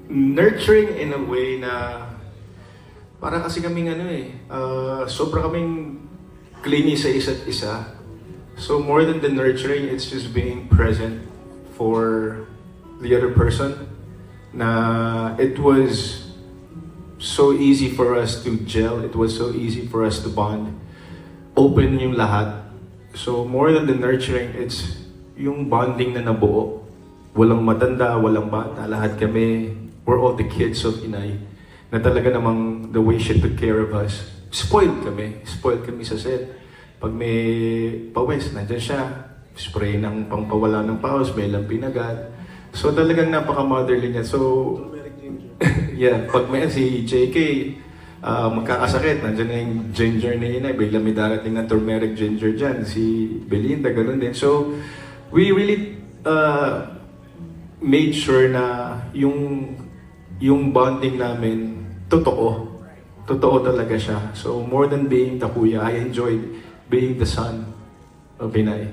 Nurturing in a way na para kasi kaming sobra kaming clingy sa isa't isa. So more than the nurturing, it's just being present for the other person. Na it was so easy for us to gel, it was so easy for us to bond. Open yung lahat. So more than the nurturing, it's yung bonding na nabuo. Walang matanda, walang bata, lahat kami, we're all the kids of Inay. Na talaga namang the way she took care of us. Spoiled kami sa set. Pag may pawis, nandyan siya. Spray ng pangpawala ng pawis, may lampin agad. So talagang napaka-motherly niya. So, yeah, pag may si JK, magkakasakit, nandiyan na yung ginger ni Inay, bigla may darating na turmeric ginger dyan. Si Belinda, ganun din. So, we really made sure na yung bonding namin, totoo. Totoo talaga siya. So, more than being the kuya, I enjoyed being the son of Inay.